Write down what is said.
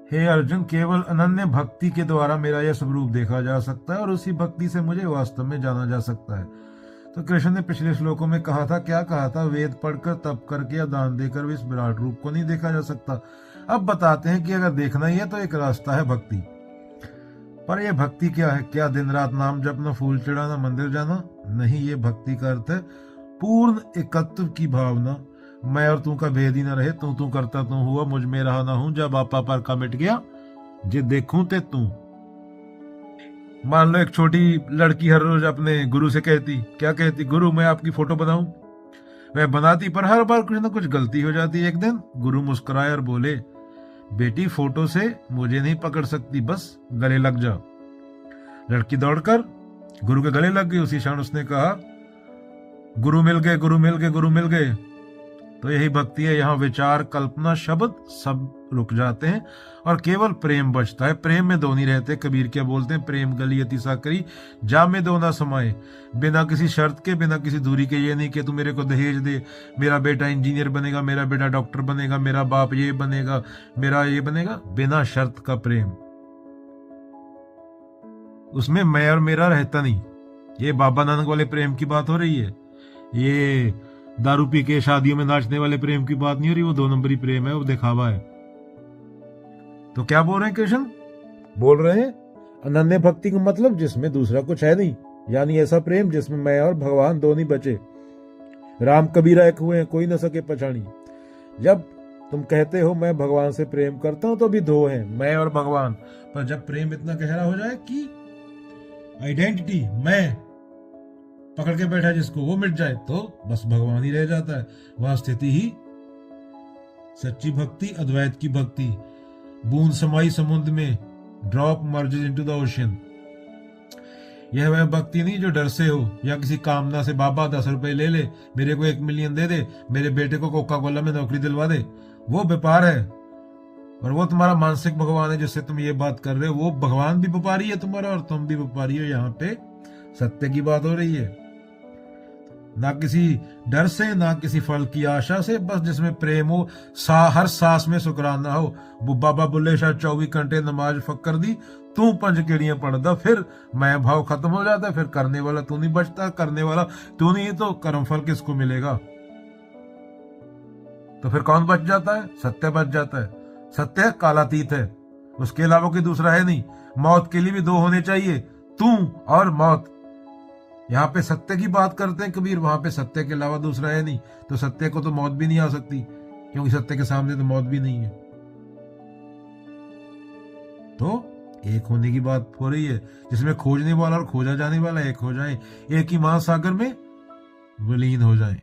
हे अर्जुन, केवल अनन्य भक्ति के द्वारा मेरा यह स्वरूप देखा जा सकता है और उसी भक्ति से मुझे वास्तव में जाना जा सकता है। तो कृष्ण ने पिछले श्लोकों में कहा था, क्या कहा था? वेद पढ़कर, तप करके या दान देकर भी इस विराट रूप को नहीं देखा जा सकता। अब बताते हैं कि अगर देखना ही है तो एक रास्ता है भक्ति। पर यह भक्ति क्या है? क्या दिन रात नाम जपना, फूल चढ़ाना, मंदिर जाना? नहीं, ये भक्ति का अर्थ है पूर्ण एकत्व की भावना। मैं और तू का भेद ही न रहे, तू करता तू हुआ, मुझ में रहा ना हूं, जब आपा पर का मिट गया, जे देखूं ते तू। मान लो एक छोटी लड़की हर रोज अपने गुरु से कहती, क्या कहती? गुरु मैं आपकी फोटो बनाऊं। वह बनाती, पर हर बार कुछ ना कुछ गलती हो जाती। एक दिन गुरु मुस्कुराए और बोले, बेटी फोटो से मुझे नहीं पकड़ सकती, बस गले लग जा। लड़की दौड़कर गुरु के गले लग गई। उसी क्षण उसने कहा, गुरु मिल गए, गुरु मिल गए, गुरु मिल गए। तो यही भक्ति है। यहाँ विचार, कल्पना, शब्द सब रुक जाते हैं और केवल प्रेम बचता है। प्रेम में दो नहीं रहते। कबीर क्या बोलते हैं? प्रेम गली अति साकरी, जा में दो ना समाये। बिना किसी शर्त के, बिना किसी दूरी के। ये नहीं कि तू मेरे को दहेज दे, मेरा बेटा इंजीनियर बनेगा, मेरा बेटा डॉक्टर बनेगा, मेरा बाप ये बनेगा, मेरा ये बनेगा। बिना शर्त का प्रेम, उसमें मैं और मेरा रहता नहीं। ये बाबा नानक वाले प्रेम की बात हो रही है। ये दारू पी के शादियों में नाचने वाले प्रेम की बात नहीं हो रही। वो 2 नंबरी प्रेम है, वो दिखावा है। तो क्या बोल रहे हैं कृष्ण? बोल रहे हैं अनन्य भक्ति का मतलब जिसमें दूसरा कुछ है नहीं, यानी ऐसा प्रेम जिसमें मैं और भगवान दो नहीं बचे। राम कबीरा एक हुए, कोई न सके पछाड़ी। जब तुम कहते हो मैं भगवान से प्रेम करता हूं, तो अभी दो हैं, मैं और भगवान। पर जब प्रेम इतना गहरा हो जाए कि आइडेंटिटी, मैं पकड़ के बैठा जिसको, वो मिट जाए, तो बस भगवान ही रह जाता है। वह स्थिति ही सच्ची भक्ति, अद्वैत की भक्ति। बूंद समाई समुद्र में, drop merges into the ocean. यह वह भक्ति नहीं जो डर से हो या किसी कामना से। बाबा 10 रुपए ले ले, मेरे को 1 मिलियन दे दे, मेरे बेटे को कोका कोला में नौकरी दिलवा दे। वो व्यापार है और वो तुम्हारा मानसिक भगवान है जिससे तुम ये बात कर रहे हो। वो भगवान भी व्यापारी है तुम्हारा और तुम भी व्यापारी हो। यहाँ पे सत्य की बात हो रही है, ना किसी डर से, ना किसी फल की आशा से। बस जिसमें प्रेम हो, हर सांस में शुक्राना हो। बाबा बुल्ले शाह 24 घंटे नमाज फक्कर दी, तू 5 केड़ियां पढ़दा, फिर मैं भाव खत्म हो जाता है। फिर करने वाला तू नहीं बचता, करने वाला तू नहीं, तो कर्म फल किसको मिलेगा? तो फिर कौन बच जाता है? सत्य बच जाता है। सत्य कालातीत है, उसके अलावा कोई दूसरा है नहीं। मौत के लिए भी 2 होने चाहिए, तू और मौत। यहाँ पे सत्य की बात करते हैं कबीर, वहां पे सत्य के अलावा दूसरा है नहीं। तो सत्य को तो मौत भी नहीं आ सकती, क्योंकि सत्य के सामने तो मौत भी नहीं है। तो एक होने की बात हो रही है, जिसमें खोजने वाला और खोजा जाने वाला एक हो जाए, एक ही महासागर में विलीन हो जाए।